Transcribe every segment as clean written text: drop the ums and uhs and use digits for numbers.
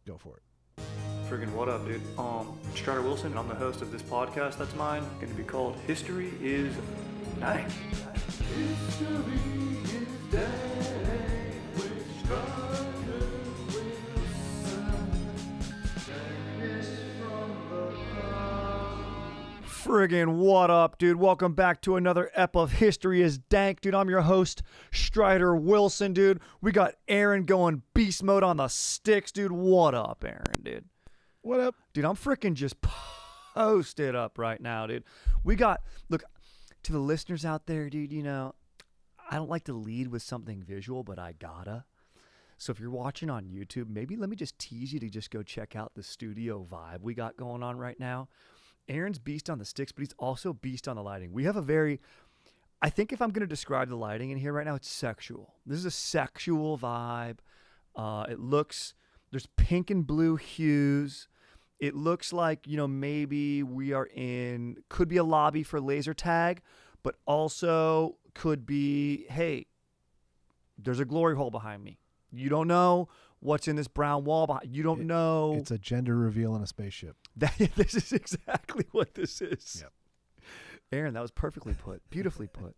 Go for it. Friggin' what up, dude? Strider Wilson, and I'm the host of this podcast that's mine, going to be called History is Dank. History is Dank with Strider Wilson. Friggin' what up, dude? Welcome back to another ep of History is Dank, dude. I'm your host, Strider Wilson, dude. We got Aaron going beast mode on the sticks, dude. What up, Aaron, dude? What up? Dude, I'm freaking just posted up right now, dude. Look, to the listeners out there, dude, you know, I don't like to lead with something visual, but I gotta. So if you're watching on YouTube, maybe let me just tease you to just go check out the studio vibe we got going on right now. Aaron's beast on the sticks, but he's also beast on the lighting. We have I think if I'm going to describe the lighting in here right now, it's sexual. This is a sexual vibe. There's pink and blue hues. It looks like, you know, maybe could be a lobby for laser tag, but also could be, hey, there's a glory hole behind me. You don't know what's in this brown wall behind. You don't know. It's a gender reveal in a spaceship. This is exactly what this is. Yep. Aaron, that was perfectly put. Beautifully put.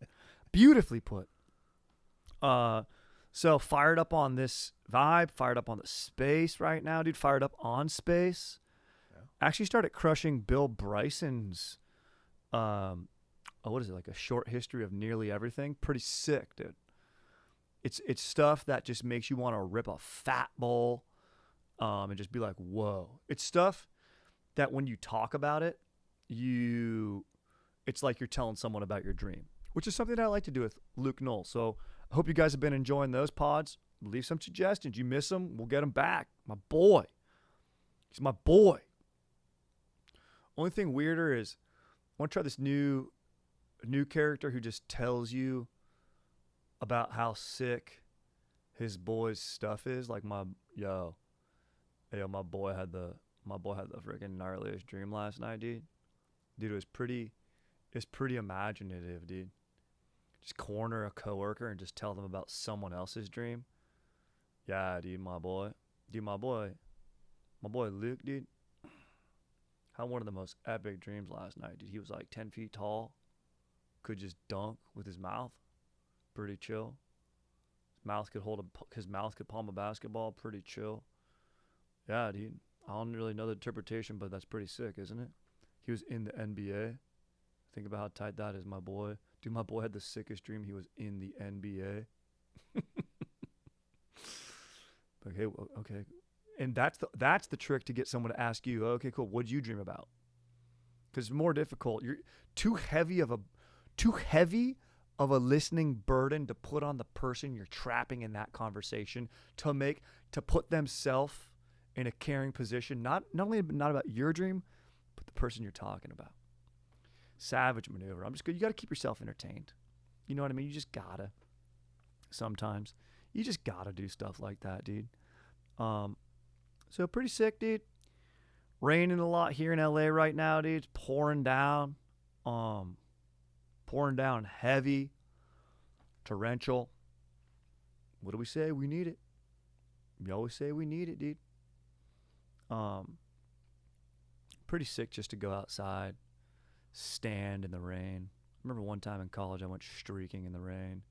Beautifully put. So fired up on this vibe, fired up on the space right now, dude. Fired up on space. Yeah. Actually started crushing Bill Bryson's, what is it, like a short history of nearly everything. Pretty sick, dude. It's stuff that just makes you want to rip a fat bowl, and just be like, whoa. It's stuff that when you talk about it, it's like you're telling someone about your dream, which is something that I like to do with Luke Knoll. So I hope you guys have been enjoying those pods. Leave some suggestions. You miss them, we'll get them back. My boy. He's my boy. Only thing weirder is I want to try this new character who just tells you about how sick his boy's stuff is. Like my boy had the freaking gnarliest dream last night, dude. Dude, it's pretty imaginative, dude. Just corner a coworker and just tell them about someone else's dream. Yeah, dude, my boy Luke, dude, had one of the most epic dreams last night, dude. He was like 10 feet tall, could just dunk with his mouth. Pretty chill. His mouth could palm a basketball. Pretty chill. Yeah, dude. I don't really know the interpretation, but that's pretty sick, isn't it? He was in the NBA. Think about how tight that is, my boy. Dude, my boy had the sickest dream. He was in the NBA. Okay. And that's the trick to get someone to ask you, okay, cool, what'd you dream about? Because it's more difficult. You're too heavy of a listening burden to put on the person you're trapping in that conversation to put themselves in a caring position, not about your dream, but the person you're talking about. Savage maneuver. You got to keep yourself entertained. You know what I mean? You just gotta. Sometimes you just gotta do stuff like that, dude. So pretty sick, dude. Raining a lot here in LA right now, dude. It's pouring down. Pouring down heavy, torrential. What do we say? We need it. We always say we need it, dude. Pretty sick just to go outside, stand in the rain. I remember one time in college I went streaking in the rain,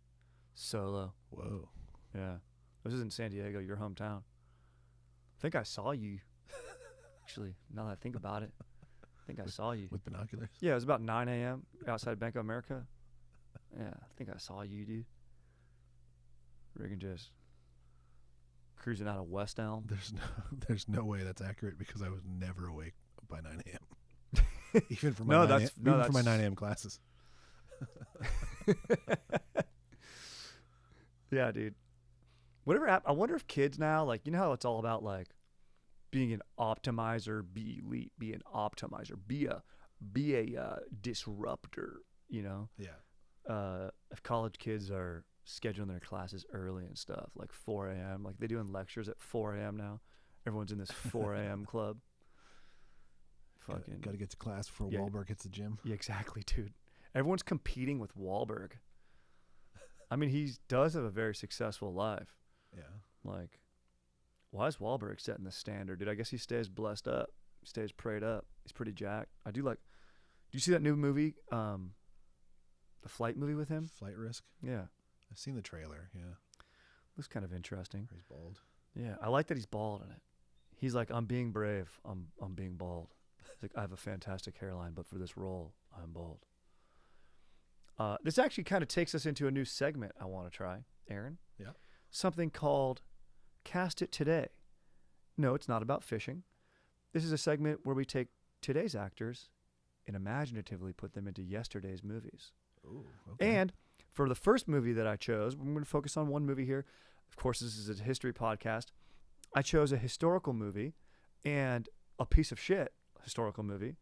solo. Whoa. Yeah. This is in San Diego, your hometown. I think I saw you. Actually, now that I think about it. I think I saw you. With binoculars? Yeah, it was about 9 a.m. outside Bank of America. Yeah, I think I saw you, dude. Riggin just cruising out of West Elm. There's no way that's accurate because I was never awake by 9 a.m. Even for my 9 a.m. classes. Yeah, dude. I wonder if kids now, like, you know how it's all about like being an optimizer, be elite, be an optimizer, be a disruptor, you know? Yeah. If college kids are scheduling their classes early and stuff, like 4 a.m., like they're doing lectures at 4 a.m. now. Everyone's in this 4 a.m. club. Fucking Got to get to class before Wahlberg hits the gym. Yeah, exactly, dude. Everyone's competing with Wahlberg. I mean, he does have a very successful life. Yeah. Like, Why is Wahlberg setting the standard, dude? I guess he stays blessed up. He stays prayed up. He's pretty jacked. Do you see that new movie, the flight movie with him? Flight Risk? Yeah. I've seen the trailer, yeah. Looks kind of interesting. He's bald. Yeah, I like that he's bald in it. He's like, I'm being brave. I'm being bald. He's like, I have a fantastic hairline, but for this role, I'm bald. This actually kind of takes us into a new segment I want to try, Aaron. Yeah. Something called Cast It Today. No, it's not about fishing. This is a segment where we take today's actors and imaginatively put them into yesterday's movies. Ooh, okay. And for the first movie that I chose, we're going to focus on one movie here. Of course, this is a history podcast. I chose a historical movie and a piece of shit historical movie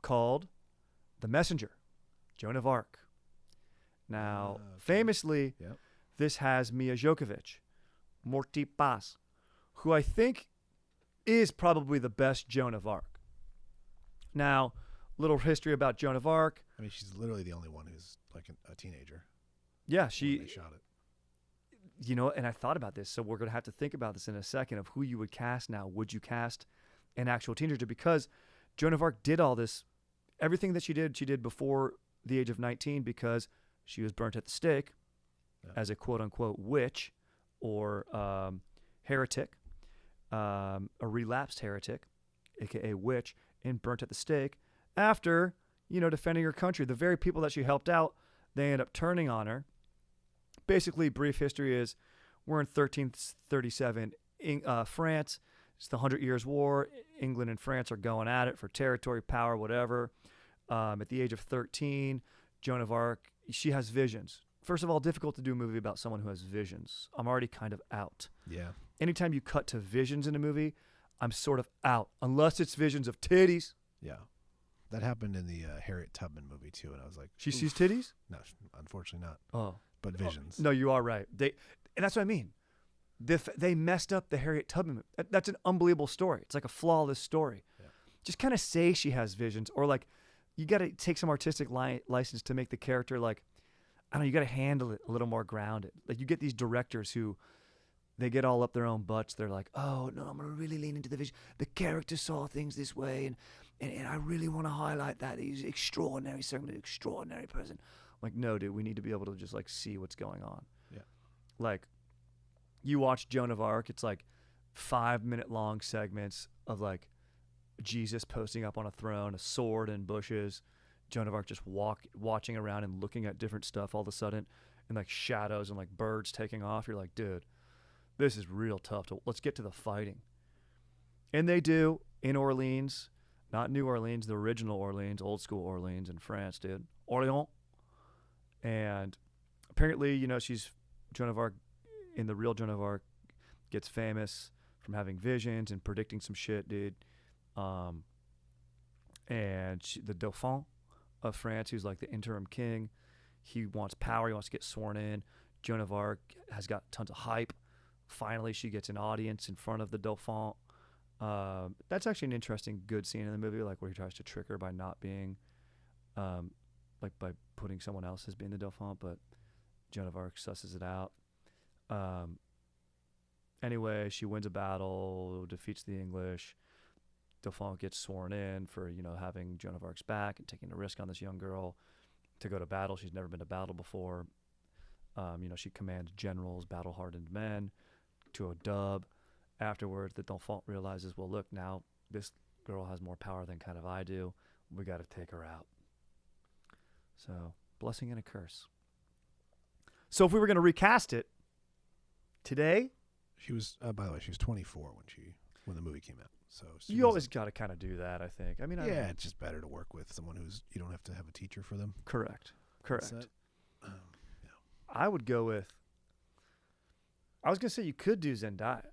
called The Messenger, Joan of Arc. Now, famously, yep. This has Mia Djokovic, Morty Paz, who I think is probably the best Joan of Arc. Now, little history about Joan of Arc. I mean, she's literally the only one who's like a teenager. Yeah, they shot it. You know, and I thought about this, so we're going to have to think about this in a second of who you would cast now. Would you cast an actual teenager? Because Joan of Arc did all this, everything that she did before the age of 19 because she was burnt at the stake as a quote-unquote witch or heretic, a relapsed heretic, a.k.a. witch, and burnt at the stake after, defending her country. The very people that she helped out, they end up turning on her. Basically, brief history is we're in 1337 France. It's the 100 Years' War. England and France are going at it for territory, power, whatever. At the age of 13, Joan of Arc, she has visions. First of all, difficult to do a movie about someone who has visions. I'm already kind of out. Yeah. Anytime you cut to visions in a movie, I'm sort of out. Unless it's visions of titties. Yeah. That happened in the Harriet Tubman movie, too, and I was like... She sees titties? No, unfortunately not. Oh. But visions. No, you are right. And that's what I mean. They messed up the Harriet Tubman. That's an unbelievable story. It's like a flawless story. Yeah. Just kind of say she has visions, or like you got to take some artistic license to make the character like, I don't know, you got to handle it a little more grounded. Like you get these directors who they get all up their own butts. They're like, oh no, I'm gonna really lean into the vision. The character saw things this way, and I really want to highlight that he's extraordinary, certainly an extraordinary person. Like, no, dude, we need to be able to just like see what's going on. Yeah. Like, you watch Joan of Arc, it's like 5-minute long segments of like Jesus posting up on a throne, a sword and bushes, Joan of Arc just watching around and looking at different stuff all of a sudden, and like shadows and like birds taking off. You're like, dude, this is real tough. Let's get to the fighting. And they do in Orleans, not New Orleans, the original Orleans, old school Orleans in France, dude. Orléans. And apparently, she's Joan of Arc, in the real Joan of Arc, gets famous from having visions and predicting some shit, dude. And the Dauphin of France, who's like the interim king, he wants power. He wants to get sworn in. Joan of Arc has got tons of hype. Finally, she gets an audience in front of the Dauphin. That's actually an interesting, good scene in the movie, like where he tries to trick her by not being, like by putting someone else as being the Dauphin, but Joan of Arc susses it out. Anyway, she wins a battle, defeats the English. Dauphin gets sworn in for, having Joan of Arc's back and taking a risk on this young girl to go to battle. She's never been to battle before. She commands generals, battle-hardened men, to a dub. Afterwards, the Dauphin realizes, well, look, now this girl has more power than kind of I do. We got to take her out. So, blessing and a curse. So, if we were going to recast it today, she was. By the way, she was 24 when the movie came out. So you always got to kind of do that, I think. I mean, it's just better to work with someone who's you don't have to have a teacher for them. Correct. Yeah. I would go with. I was gonna say you could do Zendaya.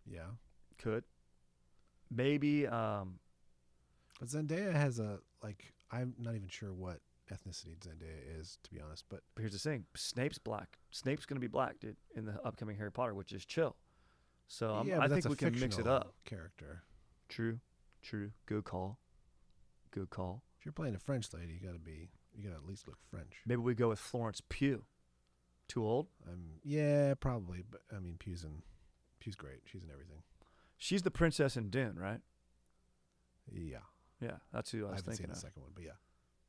Yeah. Could. Maybe. But Zendaya has I'm not even sure what ethnicity Zendaya is, to be honest. But here's the thing: Snape's black. Snape's gonna be black, dude, in the upcoming Harry Potter, which is chill. So I think we can mix it up. Character. True. Good call. If you're playing a French lady, you gotta at least look French. Maybe we go with Florence Pugh. Too old? Yeah, probably. But I mean, Pugh's in She's great. She's in everything. She's the princess in Dune, right? Yeah. Yeah, that's who I was haven't thinking seen of. the second one, but yeah.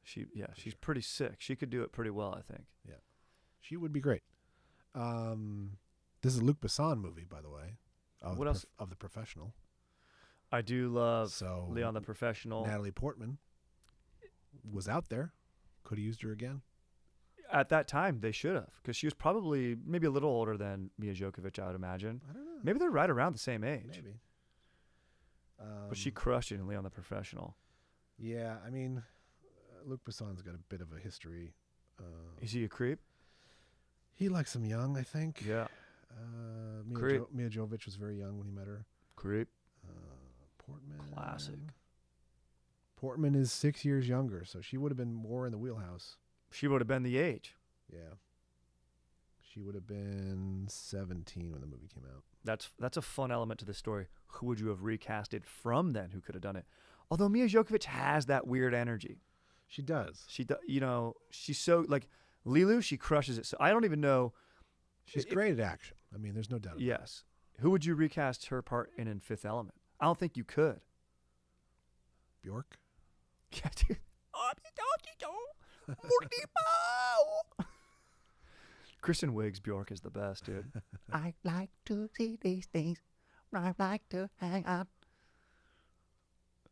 She's pretty sick. She could do it pretty well, I think. Yeah. She would be great. This is a Luc Besson movie, by the way. What else? Of The Professional. I do love Leon the Professional. Natalie Portman was out there. Could have used her again. At that time, they should have, because she was probably maybe a little older than Mia Djokovic, I would imagine. I don't know. Maybe they're right around the same age. Maybe. But she crushed it in Leon the Professional. Yeah, I mean, Luc Besson's got a bit of a history. Is he a creep? He likes them young, I think. Yeah. Mia Jovovich was very young when he met her. Creep. Portman. Classic. Portman is 6 years younger, so she would have been more in the wheelhouse. She would have been the age. Yeah. She would have been 17 when the movie came out. That's a fun element to the story. Who would you have recasted from then who could have done it? Although Mia Djokovic has that weird energy. She does. She's so, like, Lilu, she crushes it. So I don't even know. She's great at action. I mean, there's no doubt about it. Yes. Who would you recast her part in Fifth Element? I don't think you could. Bjork? Yeah, dude. Kristen Wiig's Bjork is the best, dude. I like to see these things. I like to hang out.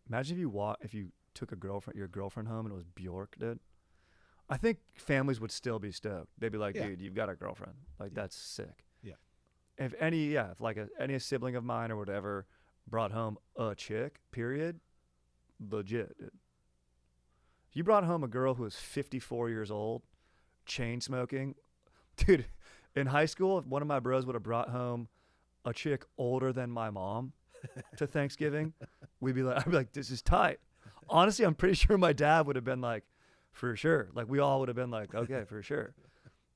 Imagine if you took your girlfriend home and it was Bjork, dude. I think families would still be stoked. They'd be like, dude, you've got a girlfriend. Like, that's sick. Yeah. If any sibling of mine or whatever brought home a chick, period, legit, dude. If you brought home a girl who was 54 years old, chain smoking, dude, in high school, if one of my bros would have brought home a chick older than my mom to Thanksgiving, I'd be like, this is tight. Honestly, I'm pretty sure my dad would have been like, for sure. Like, we all would have been like, okay, for sure.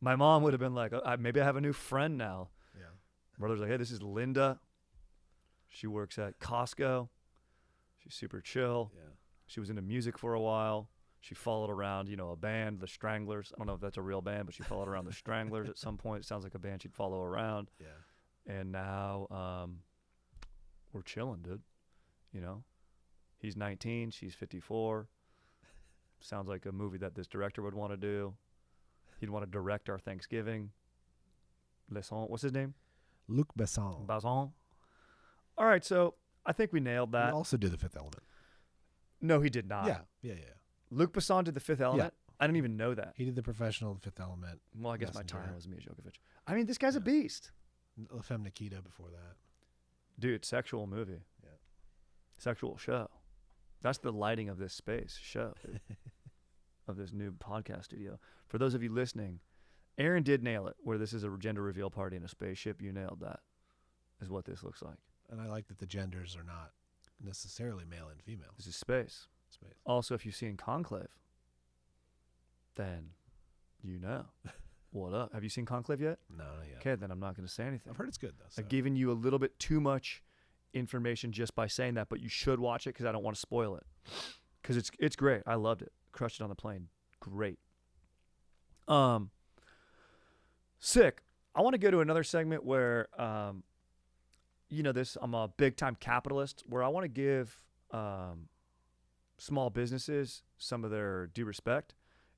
My mom would have been like, maybe I have a new friend now. Yeah. Brother's like, hey, this is Linda. She works at Costco. She's super chill. Yeah. She was into music for a while. She followed around, a band, the Stranglers. I don't know if that's a real band, but she followed around the Stranglers at some point. It sounds like a band she'd follow around. Yeah. And now we're chilling, dude. He's 19. She's 54. Sounds like a movie that this director would want to do. He'd want to direct our Thanksgiving. What's his name? Luc Besson. All right, so I think we nailed that. He also did The Fifth Element. No, he did not. Yeah. Luc Besson did The Fifth Element? Yeah. I didn't even know that. He did The Professional, The Fifth Element. Well, I guess Messenger. My time was Mia Djokovic. I mean, this guy's a beast. La Femme Nikita before that. Dude, sexual movie. Yeah. Sexual show. That's the lighting of this space show, dude, of this new podcast studio. For those of you listening, Aaron did nail it, where this is a gender reveal party in a spaceship. You nailed that, is what this looks like. And I like that the genders are not necessarily male and female. This is space. Also, if you've seen Conclave, then you know. What up? Have you seen Conclave yet? No, not yet. Okay, then I'm not going to say anything. I've heard it's good, though. So. I've given you a little bit too much information just by saying that, but you should watch it because I don't want to spoil it. Because it's great. I loved it. Crushed it on the plane. Great. Sick. I want to go to another segment where, I'm a big-time capitalist, where I want to give small businesses some of their due respect.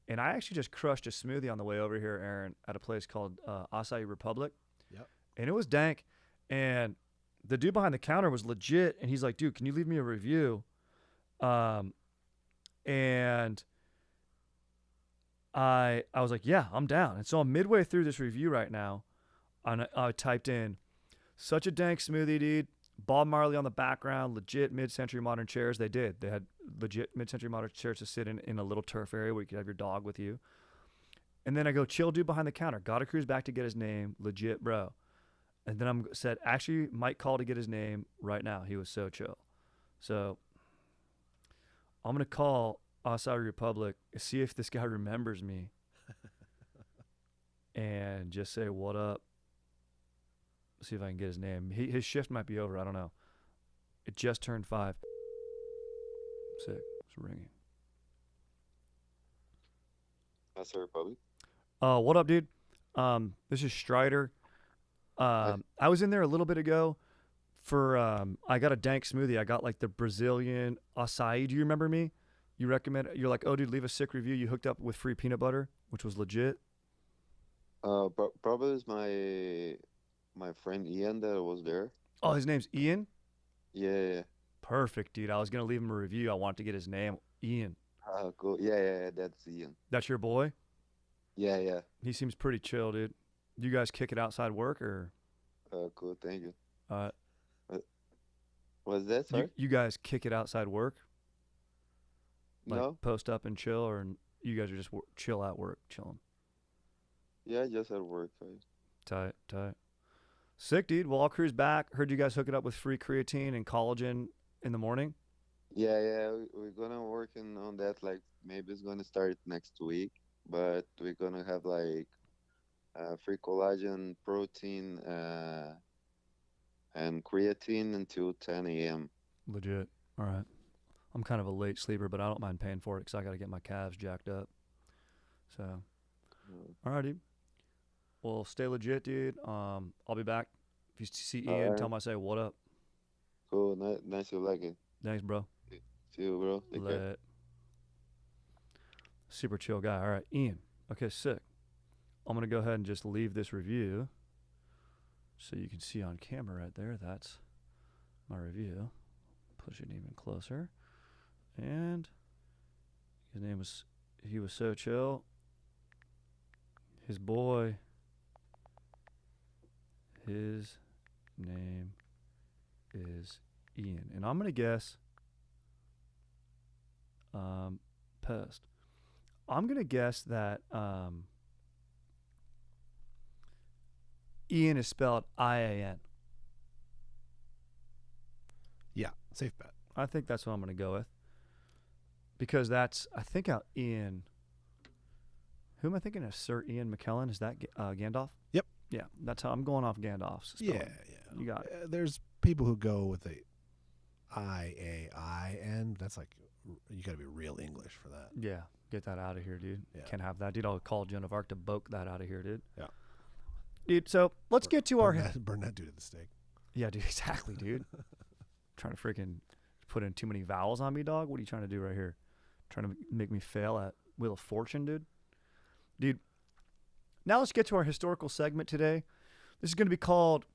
And I actually just crushed a smoothie on the way over here, Aaron, at a place called Acai Republic. Yep. And it was dank. And the dude behind the counter was legit. And he's like, dude, can you leave me a review? And I was like, yeah, I'm down. And so I'm midway through this review right now. And I typed in, such a dank smoothie, dude. Bob Marley on the background, legit mid-century modern chairs. They had legit mid-century modern chairs to sit in a little turf area where you could have your dog with you. And then I go, chill dude behind the counter. Gotta cruise back to get his name. Legit, bro. And then I said, actually, might call to get his name right now. He was so chill. So I'm going to call Acai Republic, see if this guy remembers me. And just say, what up? See if I can get his name. His shift might be over. I don't know. It just turned 5. Sick. It's ringing. Acai Republic. What up, dude? This is Strider. I was in there a little bit ago for I got a Dank smoothie. I got like the Brazilian acai. Do you remember me? You recommend? You're like, oh, dude, leave a sick review. You hooked up with free peanut butter, which was legit. Probably is my friend Ian that was there. Oh, his name's Ian? Yeah. Perfect, dude. I was going to leave him a review. I wanted to get his name. Ian. Cool. Yeah, that's Ian. That's your boy? Yeah. He seems pretty chill, dude. You guys kick it outside work or? Cool. Thank you. What's that, sorry? You guys kick it outside work? Like No. Post up and chill, or you guys are just chill at work, chilling? Yeah, just at work. Tight. Sick, dude. Well, I'll cruise back. Heard you guys hook it up with free creatine and collagen in the morning. Yeah. We're gonna working on that. Like maybe it's gonna start next week, but we're gonna have like free collagen, protein, and creatine until 10 a.m. Legit. All right. I'm kind of a late sleeper, but I don't mind paying for it because I got to get my calves jacked up. So, all right, dude. Well, stay legit, dude. I'll be back. If you see Ian, tell him I say what up. Cool. Nice to like it. Thanks, bro. See you, bro. Take care. Super chill guy. All right, Ian. Okay, sick. I'm going to go ahead and just leave this review so you can see on camera right there. That's my review. Push it even closer. And his name was, he was so chill. His boy, his name is Ian. And I'm going to guess, post. I'm going to guess that Ian is spelled I-A-N. Yeah, safe bet. I think that's what I'm going to go with. Because that's, I think Ian, who am I thinking of? Sir Ian McKellen? Is that Gandalf? Yep. Yeah, that's how I'm going off Gandalf's spelling. Yeah. You got it. There's people who go with a I-A-I-N. That's like, you got to be real English for that. Yeah, get that out of here, dude. Yeah. Can't have that, dude. I'll call Joan of Arc to boke that out of here, dude. Yeah. Dude, so let's get to our... Burn that dude at the stake. Yeah, dude, exactly, dude. Trying to freaking put in too many vowels on me, dog? What are you trying to do right here? Trying to make me fail at Wheel of Fortune, dude? Dude, now let's get to our historical segment today. This is going to be called...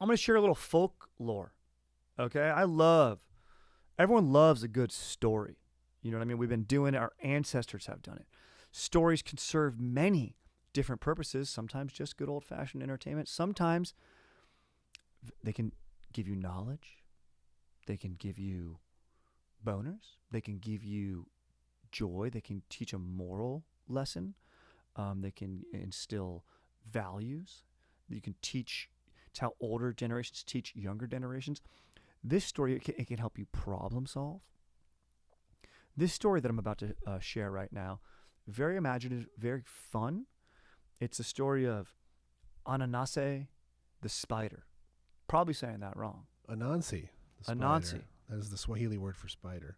I'm going to share a little folklore, okay? Everyone loves a good story. You know what I mean? We've been doing it. Our ancestors have done it. Stories can serve many different purposes, sometimes just good old-fashioned entertainment. Sometimes they can give you knowledge. They can give you boners. They can give you joy. They can teach a moral lesson. They can instill values. You can teach, it's how older generations teach younger generations. This story, it can help you problem solve. This story that I'm about to share right now, very imaginative, very fun. It's a story of Anansi the spider. Probably saying that wrong. Anansi. Anansi. That is the Swahili word for spider.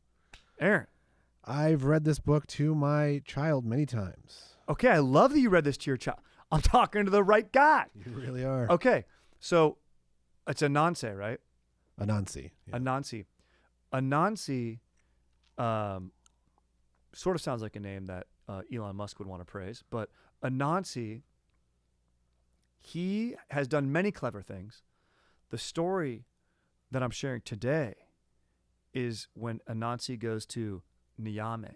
Aaron. I've read this book to my child many times. Okay, I love that you read this to your child. I'm talking to the right guy. You really are. Okay, so it's Anansi, right? Anansi. Yeah. Anansi. Anansi sort of sounds like a name that Elon Musk would want to praise, but Anansi, he has done many clever things. The story that I'm sharing today is when Anansi goes to Nyame,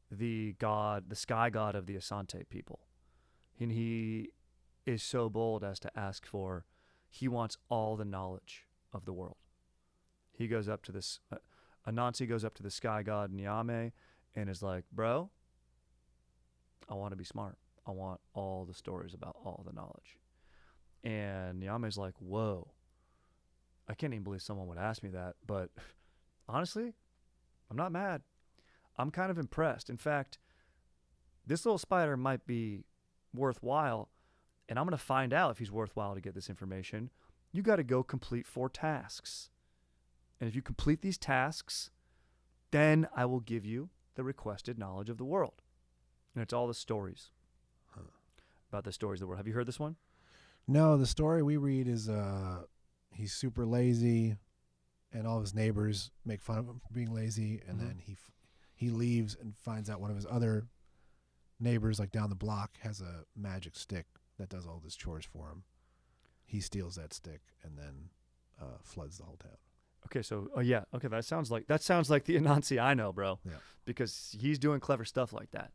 the sky god of the Asante people. And he is so bold as to ask for, he wants all the knowledge of the world. He goes up to this, Anansi goes up to the sky god Nyame and is like, bro, I want to be smart. I want all the stories about all the knowledge. And Nyame's like, whoa, I can't even believe someone would ask me that. But honestly, I'm not mad. I'm kind of impressed. In fact, this little spider might be worthwhile, and I'm going to find out if he's worthwhile to get this information. You got to go complete 4 tasks. And if you complete these tasks, then I will give you the requested knowledge of the world. And it's all the stories. about the stories of the world. Have you heard this one? No, the story we read is he's super lazy, and all of his neighbors make fun of him for being lazy, and then he leaves and finds out one of his other neighbors, like down the block, has a magic stick that does all his chores for him. He steals that stick and then floods the whole town. Okay, so okay, that sounds like the Anansi I know, bro. Yeah, because he's doing clever stuff like that.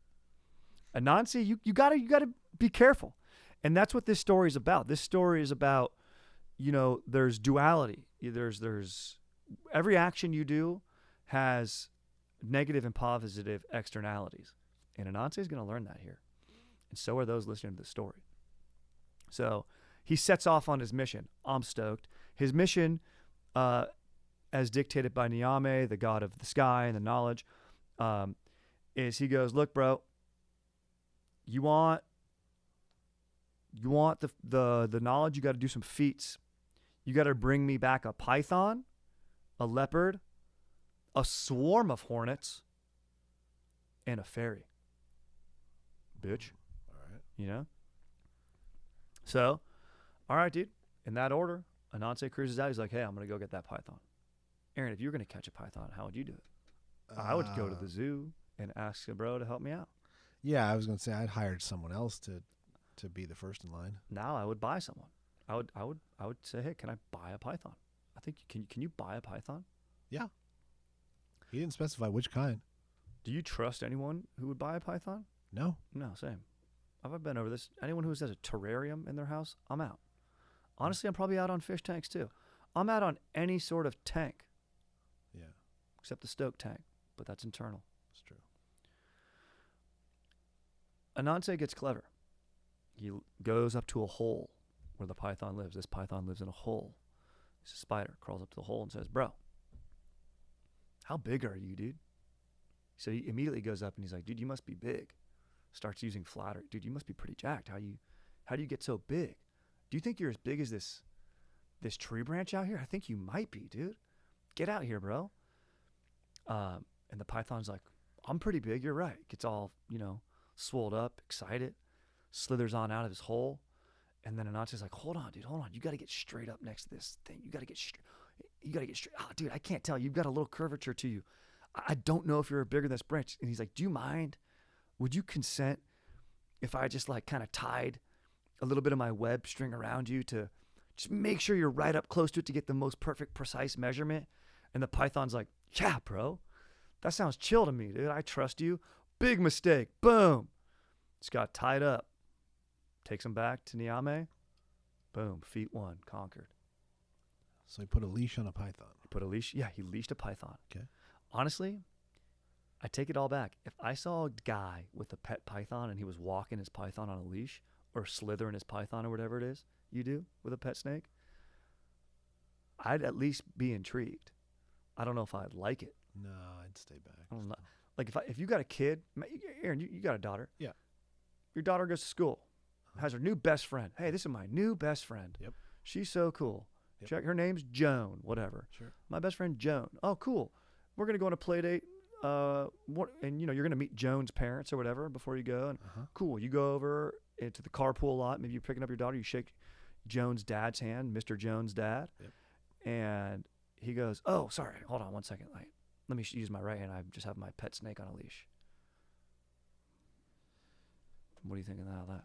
Anansi, you gotta be careful, and that's what this story is about. This story is about, there's duality. There's every action you do has negative and positive externalities, and Anansi is going to learn that here, and so are those listening to the story. So he sets off on his mission. I'm stoked. His mission, as dictated by Nyame, the god of the sky and the knowledge, is he goes, look, bro, you want the knowledge, you got to do some feats. You got to bring me back a python, a leopard, a swarm of hornets, and a fairy. Bitch. All right. So, all right, dude. In that order, Anansi cruises out. He's like, hey, I'm going to go get that python. Aaron, if you were going to catch a python, how would you do it? I would go to the zoo and ask a bro to help me out. Yeah, I was going to say I'd hired someone else to be the first in line. Now I would buy someone. I would say, hey, can I buy a python? I think can you buy a python? Yeah. He didn't specify which kind. Do you trust anyone who would buy a python? No. No, same. I've been over this. Anyone who has a terrarium in their house, I'm out. Honestly, I'm probably out on fish tanks too. I'm out on any sort of tank. Yeah. Except the stoke tank, but that's internal. It's true. Anansi gets clever. He goes up to a hole where the python lives. This python lives in a hole. It's a spider. Crawls up to the hole and says, bro, how big are you, dude? So he immediately goes up and he's like, dude, you must be big. Starts using flattery. Dude, you must be pretty jacked. How do you get so big? Do you think you're as big as this tree branch out here? I think you might be, dude. Get out here, bro. And the python's like, I'm pretty big. You're right. Gets all, swolled up, excited, slithers on out of his hole. And then Anansi's like, hold on, dude, hold on. You got to get straight up next to this thing. You got to get straight. Oh, dude, I can't tell. You've got a little curvature to you. I don't know if you're bigger than this branch. And he's like, do you mind? Would you consent if I just kind of tied a little bit of my web string around you to just make sure you're right up close to it to get the most perfect, precise measurement? And the python's like, yeah, bro. That sounds chill to me, dude. I trust you. Big mistake. Boom. Just got tied up. Takes him back to Nyame. Boom. Feat 1. Conquered. So he put a leash on a python. He leashed a python. Okay. Honestly, I take it all back. If I saw a guy with a pet python and he was walking his python on a leash or slithering his python or whatever it is you do with a pet snake, I'd at least be intrigued. I don't know if I'd like it. No, I'd stay back. I don't know. Like if you got a kid, Aaron, you got a daughter. Yeah. Your daughter goes to school, has her new best friend. Hey, this is my new best friend. Yep. She's so cool. Yep. Check, her name's Joan, whatever. Sure. My best friend Joan. Oh, cool. We're going to go on a play date. And you're going to meet Joan's parents or whatever before you go. And cool. You go over into the carpool lot. Maybe you're picking up your daughter. You shake Joan's dad's hand, Mr. Joan's dad. Yep. And he goes, oh, sorry. Hold on one second. Let me use my right hand. I just have my pet snake on a leash. What do you think of that?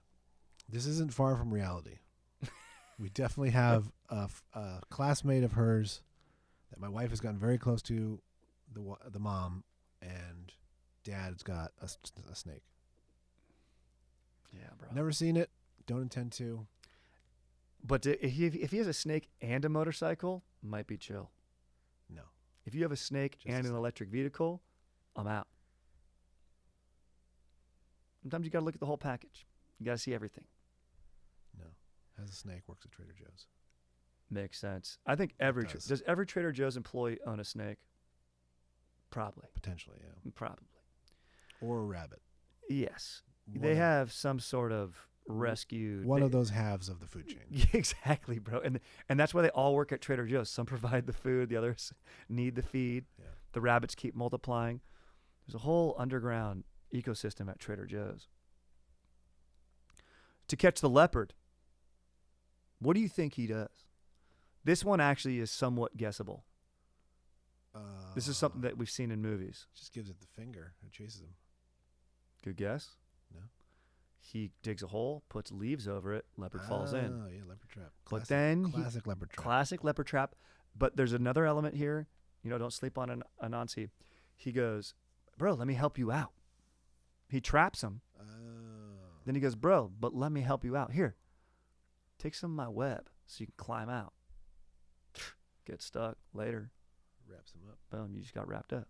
This isn't far from reality. We definitely have a classmate of hers that my wife has gotten very close to, the mom, and dad's got a snake. Yeah, bro. Never seen it. Don't intend to. But if he has a snake and a motorcycle, might be chill. No. If you have a snake and an electric vehicle, I'm out. Sometimes you got to look at the whole package. You got to see everything. No. Has a snake, works at Trader Joe's. Makes sense. I think does every Trader Joe's employee own a snake? Probably. Potentially, yeah. Probably. Or a rabbit. Yes. They have some sort of rescued. One of those halves of the food chain. Exactly, bro. And that's why they all work at Trader Joe's. Some provide the food. The others need the feed. Yeah. The rabbits keep multiplying. There's a whole underground ecosystem at Trader Joe's. to catch the leopard. What do you think he does? This one actually is somewhat guessable. This is something that we've seen in movies. Just gives it the finger and chases him. Good guess? No. He digs a hole, puts leaves over it, leopard falls in. Oh, yeah, leopard trap. But then classic leopard trap. Classic leopard trap. But there's another element here. Don't sleep on Anansi. He goes, bro, let me help you out. He traps him. Oh. Then he goes, bro, but let me help you out. Here, take some of my web so you can climb out. Get stuck later. Wraps him up. Boom, you just got wrapped up.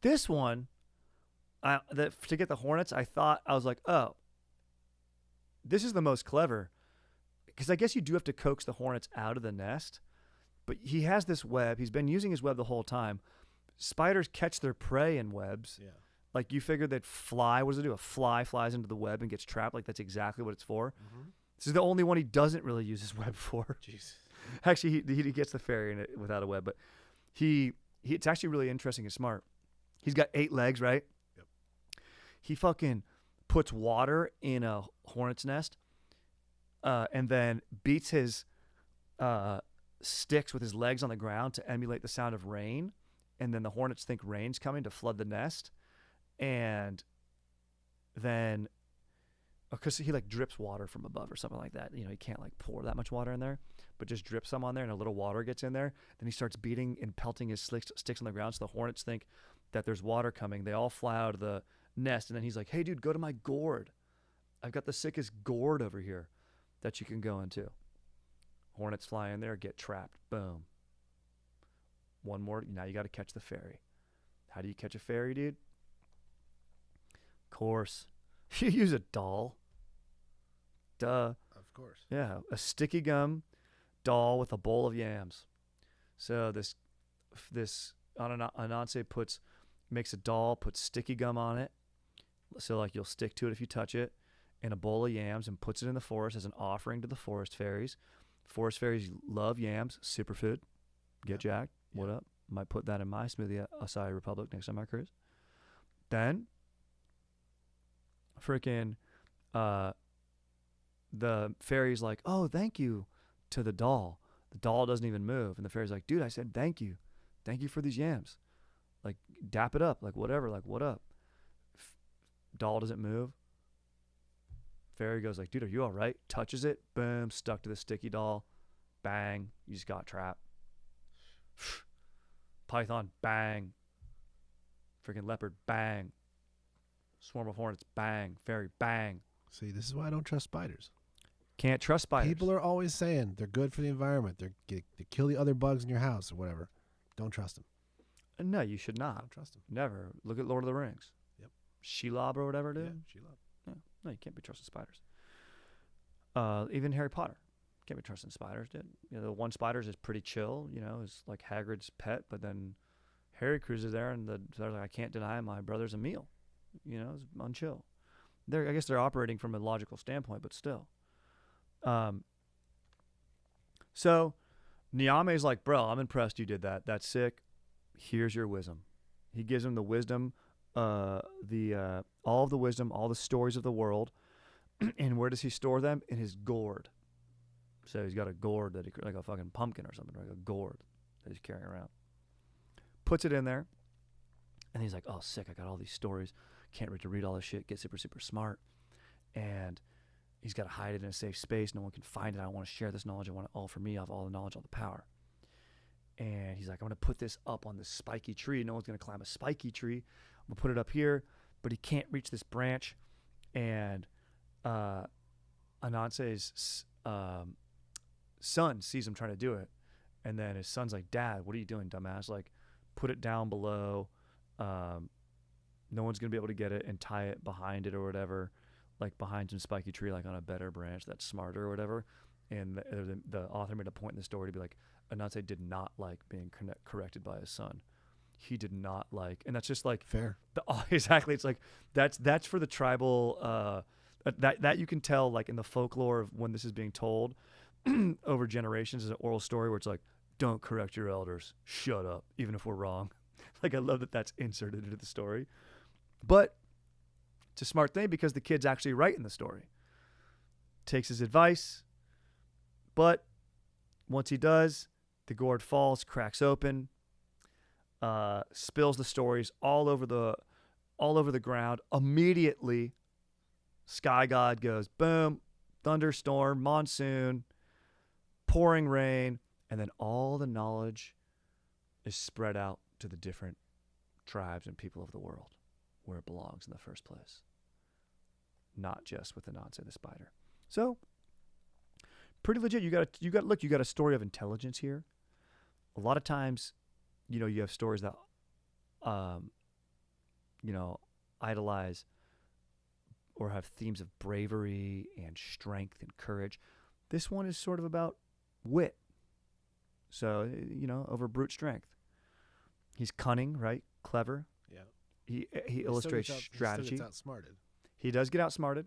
This one, to get the hornets, I was like, oh, this is the most clever. Because I guess you do have to coax the hornets out of the nest. But he has this web. He's been using his web the whole time. Spiders catch their prey in webs. Yeah. Like you figured that fly, what does it do? A fly flies into the web and gets trapped. Like that's exactly what it's for. Mm-hmm. This is the only one he doesn't really use his web for. Jeez. Actually, he gets the fairy in it without a web, but it's actually really interesting and smart. He's got 8 legs, right? Yep. He fucking puts water in a hornet's nest, and then beats his sticks with his legs on the ground to emulate the sound of rain, and then the hornets think rain's coming to flood the nest, and then because he like drips water from above or something like that. He can't like pour that much water in there, but just drip some on there and a little water gets in there. Then he starts beating and pelting his sticks on the ground so the hornets think that there's water coming. They all fly out of the nest, and then he's like, hey, dude, go to my gourd. I've got the sickest gourd over here that you can go into. Hornets fly in there, get trapped. Boom. One more. Now you got to catch the fairy. How do you catch a fairy, dude? Of course. You use a doll. Duh. Of course. Yeah, a sticky gum doll with a bowl of yams. So this Anansi makes a doll, puts sticky gum on it, so like you'll stick to it if you touch it, and a bowl of yams, and puts it in the forest as an offering to the forest fairies. Forest fairies love yams, superfood. Get jacked. What up? Might put that in my smoothie at Acai Republic next time I cruise. Then, freaking, the fairy's like, oh, thank you to the doll. The doll doesn't even move. And the fairy's like, dude, I said thank you. Thank you for these yams. Like, dap it up. Like, whatever. Like, what up? Doll doesn't move. Fairy goes like, dude, are you all right? Touches it. Boom. Stuck to the sticky doll. Bang. You just got trapped. Python. Bang. Freaking leopard. Bang. Swarm of hornets. Bang. Fairy. Bang. See, this is why I don't trust spiders. Can't trust spiders. People are always saying they're good for the environment. They kill the other bugs in your house or whatever. Don't trust them. No, you should not. Don't trust them. Never. Look at Lord of the Rings. Yep. Shelob or whatever, dude. Yeah, Shelob. Yeah. No, you can't be trusting spiders. Even Harry Potter. Can't be trusting spiders, dude. The one spiders is pretty chill, is like Hagrid's pet, but then Harry cruises there and the spider's like, I can't deny my brother's a meal. It's unchill. I guess they're operating from a logical standpoint, but still. So Niame's like, bro, I'm impressed you did that. That's sick. Here's your wisdom. He gives him the wisdom, all of the wisdom, all the stories of the world. And where does he store them? In his gourd. So he's got a gourd that like a fucking pumpkin or something, like a gourd that he's carrying around. Puts it in there. And he's like, oh, sick. I got all these stories. Can't wait to read all this shit. Get super, super smart. And he's got to hide it in a safe space. No one can find it. I don't want to share this knowledge. I want it all for me. I have all the knowledge, all the power. And he's like, I'm going to put this up on this spiky tree. No one's going to climb a spiky tree. I'm going to put it up here. But he can't reach this branch. And Anansi's son sees him trying to do it. And then his son's like, Dad, what are you doing, dumbass? Like, put it down below. No one's going to be able to get it, and tie it behind it or whatever, like behind some spiky tree, like on a better branch that's smarter or whatever. And the author made a point in the story to be like, Anansi did not like being corrected by his son. He did not like, and that's just like fair. Exactly. It's like, that's for the tribal, that you can tell like in the folklore of when this is being told over generations as an oral story where it's like, don't correct your elders. Shut up. Even if we're wrong. Like, I love that that's inserted into the story. But it's a smart thing because the kid's actually right in the story. takes his advice, but once he does, the gourd falls, cracks open, spills the stories all over the ground. Immediately, sky god goes boom, thunderstorm, monsoon, pouring rain, and then all the knowledge is spread out to the different tribes and people of the world where it belongs in the first place, not just with Anansi the spider. So pretty legit. You got a story of intelligence here. A lot of times, you have stories that idolize or have themes of bravery and strength and courage. This one is sort of about wit. So, over brute strength. He's cunning, right? Clever. Yeah. He illustrates strategy. He still gets outsmarted. He does get outsmarted.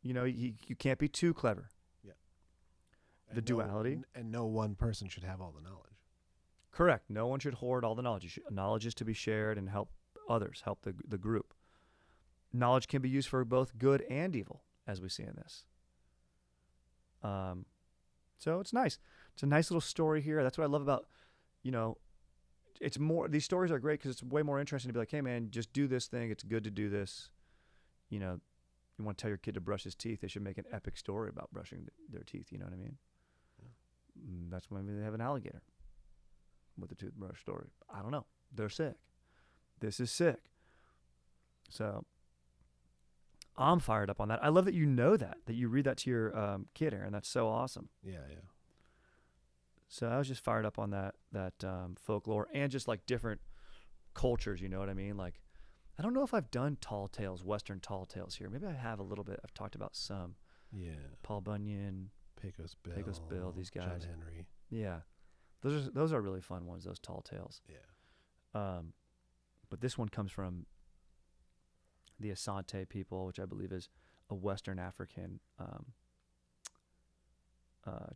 Yeah. You can't be too clever. Yeah. The duality. And no one person should have all the knowledge. Correct. No one should hoard all the knowledge. Knowledge is to be shared and help others, help the group. Knowledge can be used for both good and evil, as we see in this. So it's nice. It's a nice little story here. That's what I love about, it's more, these stories are great because it's way more interesting to be like, hey man, just do this thing. It's good to do this. You want to tell your kid to brush his teeth. They should make an epic story about brushing their teeth. You know what I mean? Yeah. That's why maybe they have an alligator with a toothbrush story. I don't know. They're sick. This is sick. So I'm fired up on that. I love that that you read that to your kid, Aaron. That's so awesome. Yeah. So I was just fired up on that folklore and just like different cultures, you know what I mean? Like, I don't know if I've done tall tales, Western tall tales here. Maybe I have a little bit. I've talked about some. Yeah. Paul Bunyan, Pecos Bill, these guys. John Henry. Yeah. Those are really fun ones, those tall tales. Yeah. But this one comes from the Asante people, which I believe is a Western African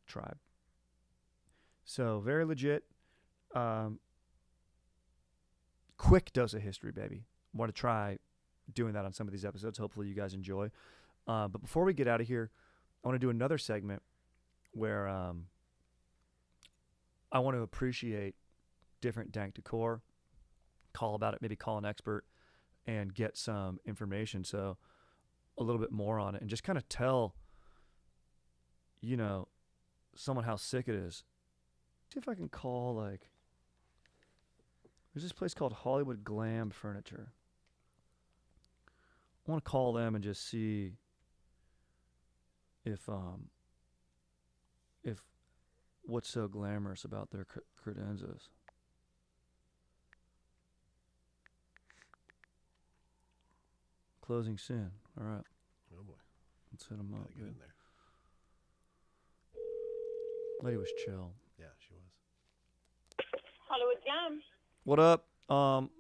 tribe. So very legit. Quick dose of history, baby. Want to try doing that on some of these episodes. Hopefully you guys enjoy. But before we get out of here, I want to do another segment where I want to appreciate different dank decor, call about it, maybe call an expert, and get some information. So a little bit more on it and just kind of tell, someone how sick it is. See if I can call, there's this place called Hollywood Glam Furniture. I want to call them and just see if what's so glamorous about their credenzas. Closing soon. All right. Oh boy. Let's hit them up. Gotta get in there. Lady was chill. Yeah, she was. Hollywood Glam. What up?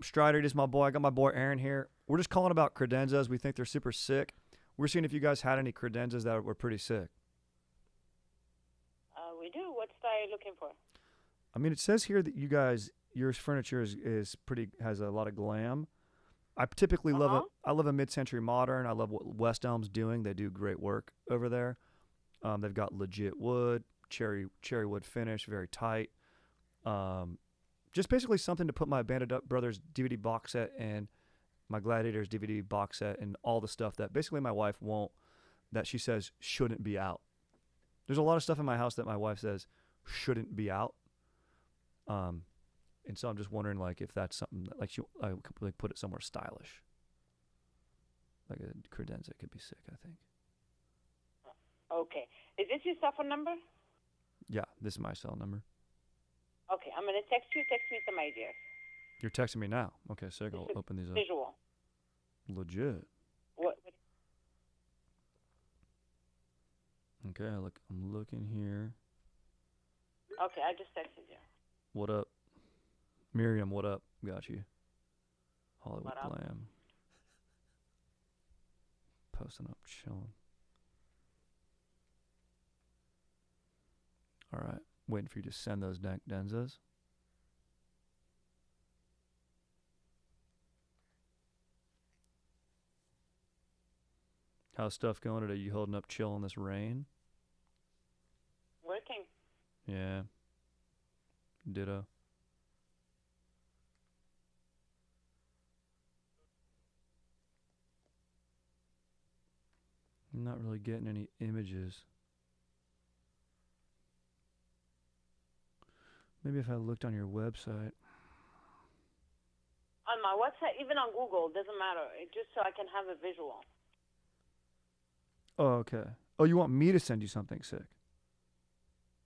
Strider, this is my boy. I got my boy Aaron here. We're just calling about credenzas. We think they're super sick. We're seeing if you guys had any credenzas that were pretty sick. We do. What style are you looking for? I mean, it says here that your furniture has a lot of glam. I typically love a mid-century modern. I love what West Elm's doing. They do great work over there. They've got legit wood, cherry wood finish, very tight. Just basically something to put my Banded Up Brothers DVD box set and my Gladiators DVD box set and all the stuff that basically my wife that she says shouldn't be out. There's a lot of stuff in my house that my wife says shouldn't be out. And so I'm just wondering, if that's something that, I could put it somewhere stylish. Like a credenza could be sick, I think. Okay. Is this your cell phone number? Yeah, this is my cell number. Okay, I'm going to text you. Text me some ideas. You're texting me now. Okay, sick. I'll open these up. Visual. Legit. What? Okay, I'm looking here. Okay, I just texted you. What up? Myriam, what up? Got you. Hollywood What up? Glam. Posting up, chilling. All right. Waiting for you to send those denzas. How's stuff going today? You holding up chill in this rain? Working. Yeah. Ditto. I'm not really getting any images. Maybe if I looked on your website. On my website, even on Google, doesn't matter. Just so I can have a visual. Oh, okay. Oh, you want me to send you something sick?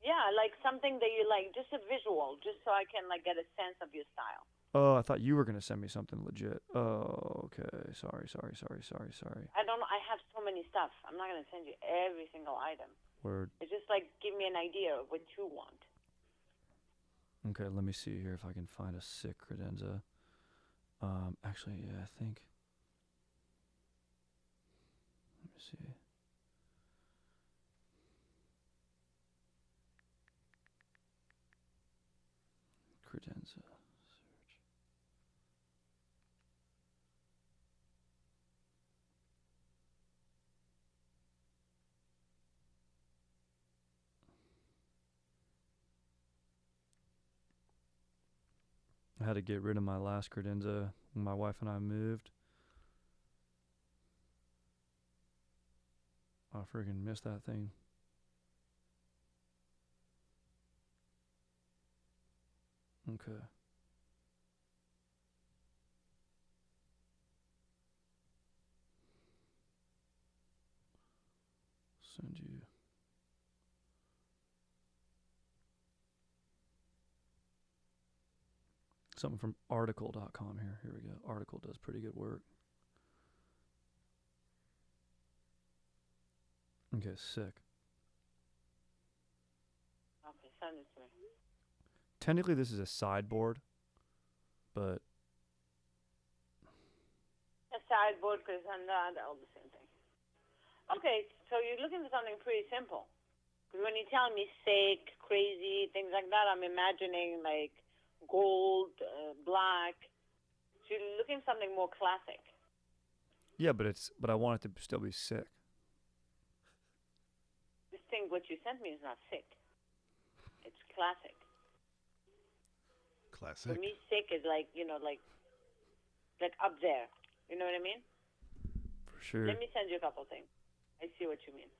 Yeah, like something that you like, just a visual, just so I can like get a sense of your style. Oh, I thought you were going to send me something legit. Oh, okay. Sorry. I don't know. I have so many stuff. I'm not gonna send you every single item. Word. It's just like give me an idea of what you want. Okay, let me see here if I can find a sick credenza. Actually, yeah, I think. Let me see. Credenza search. I had to get rid of my last credenza when my wife and I moved. I freaking missed that thing. Okay. Send you. Something from article.com here. Here we go. Article does pretty good work. Okay, sick. Okay, send it to me. Technically, this is a sideboard, but A sideboard, because they're all the same thing. Okay, so you're looking for something pretty simple. Because when you tell me sick, crazy, things like that, I'm imagining like gold, black. So you're looking for something more classic. yeah, but I want it to still be sick. This thing, what you sent me, is not sick. It's classic. Classic. For me, sick is like, like up there. You know what I mean? For sure. Let me send you a couple things. I see what you mean.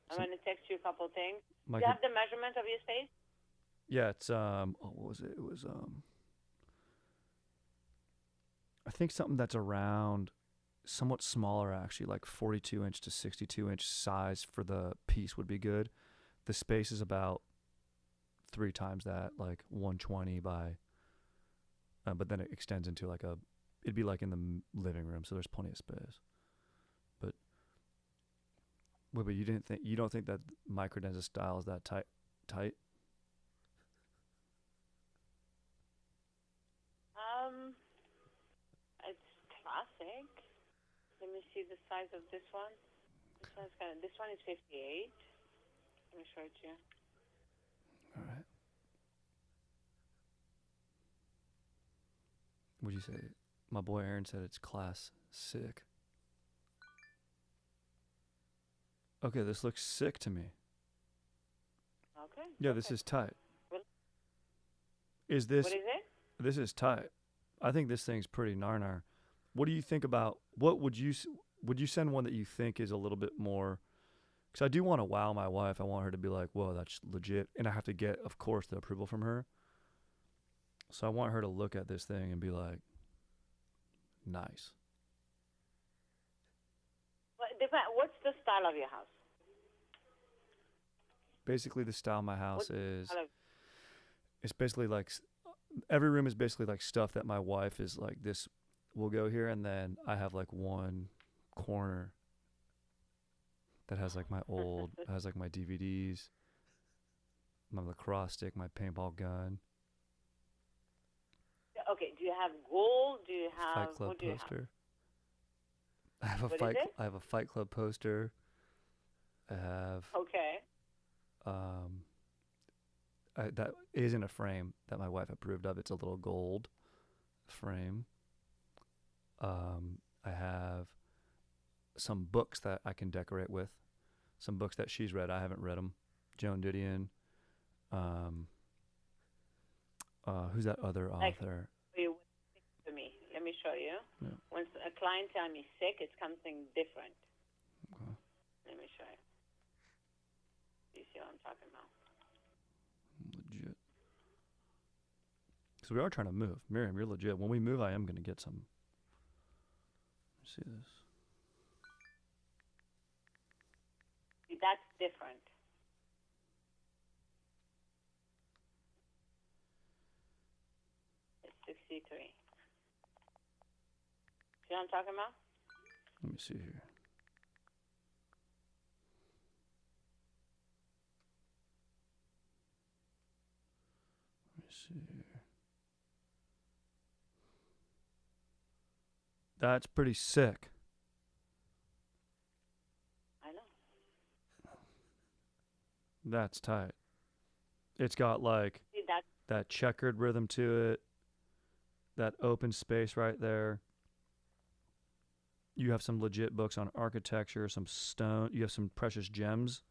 I'm going to text you a couple things. Do you have the measurement of your space? Yeah, it's what was it? It was I think something that's around somewhat smaller actually, like 42 inch to 62 inch size for the piece would be good. The space is about 3 times that, like 120 by but then it extends into like it'd be like in the living room, so there's plenty of space. But wait, but you don't think that my credenza style is that tight? It's classic. Let me see the size of this one. This one is 58. Let me show it to you. All right. What'd you say? My boy Aaron said it's class sick. Okay, this looks sick to me. Okay. Yeah, this is tight. What- Is this? What is it? This is tight. I think this thing's pretty nar. What do you think about? What would you send one that you think is a little bit more? Because I do want to wow my wife. I want her to be like, "Whoa, that's legit," and I have to get, of course, the approval from her. So I want her to look at this thing and be like, "Nice." What's the style of your house? Basically, the style of my house is. Style of- It's basically like every room is basically like stuff that my wife is like, this will go here, and then I have like one corner that has like my has like my DVDs, my lacrosse stick, my paintball gun, Okay. Do you have gold? Do you have Fight Club what do you have? poster. I have a What is fight. it? I have a Fight Club poster. I have Okay. that is in a frame that my wife approved of. It's a little gold frame. I have some books that I can decorate with. Some books that she's read. I haven't read them. Joan Didion. Who's that other author? For me, let me show you. Yeah. When a client tells me sick, it's something different. Okay. Let me show you. Do you see what I'm talking about? Legit. So we are trying to move. Myriam, you're legit. When we move, I am going to get some. Let's see this. See, that's different. It's 63. See what I'm talking about? Let me see here. Let me see here. That's pretty sick. I know. That's tight. It's got like See, that's that checkered rhythm to it. That open space right there. You have some legit books on architecture, some stone. You have some precious gems.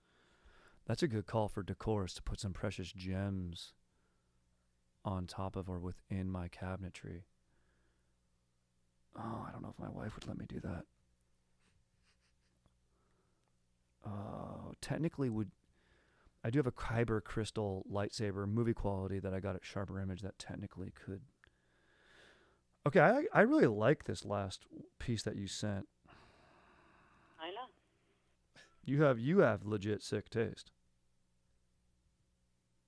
That's a good call for decor, is to put some precious gems on top of or within my cabinetry. Oh, I don't know if my wife would let me do that. Technically I do have a kyber crystal lightsaber movie quality that I got at Sharper Image that technically could. Okay, I really like this last piece that you sent. I know. You have legit sick taste.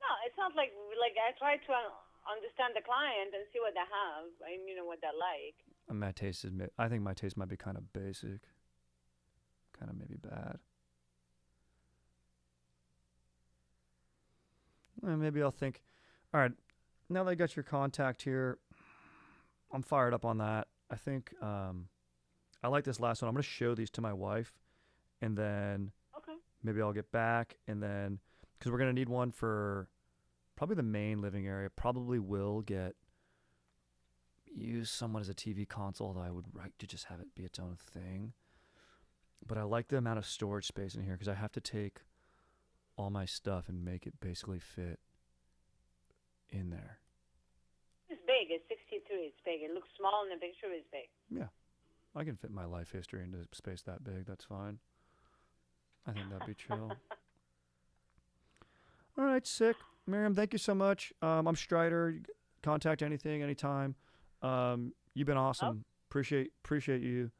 No, it's not like I try to understand the client and see what they have and what they like. And my taste is, I think my taste might be kind of basic, kind of maybe bad. Maybe I'll think, all right, now that I got your contact here, I'm fired up on that. I think I like this last one. I'm going to show these to my wife, and then maybe I'll get back, and then, because we're going to need one for probably the main living area. Probably will use someone as a TV console, although I would like to just have it be its own thing. But I like the amount of storage space in here because I have to take all my stuff and make it basically fit in there. It's big. It's 63. It's big. It looks small in the picture. It's big. Yeah. I can fit my life history into space that big. That's fine. I think that'd be chill. All right, sick. Myriam, thank you so much. I'm Strider. Contact anything, anytime. You've been awesome. Appreciate you.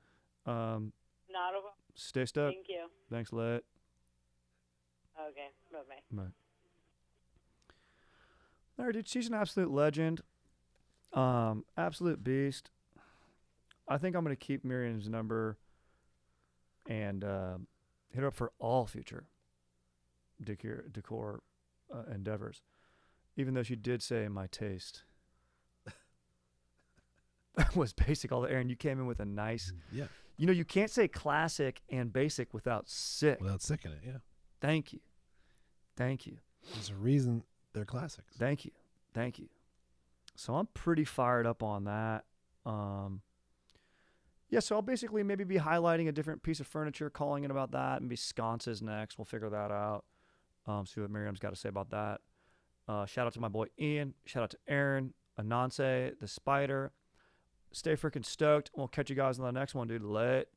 Not a problem. Stay stuck. Thank you. Thanks, Lit. Okay. Bye-bye. Bye. All right, dude. She's an absolute legend. Absolute beast. I think I'm going to keep Myriam's number and hit her up for all future decor endeavors. Even though she did say my taste was basic all the Aaron, you came in with a nice. Yeah. You can't say classic and basic without sick. Without sick in it, yeah. Thank you. There's a reason they're classics. Thank you. So I'm pretty fired up on that. Yeah, so I'll basically maybe be highlighting a different piece of furniture, calling it about that, and be sconces next. We'll figure that out. See what Myriam's got to say about that. Shout out to my boy Ian. Shout out to Aaron, Anansi, the Spider. Stay freaking stoked. We'll catch you guys on the next one, dude. Lit.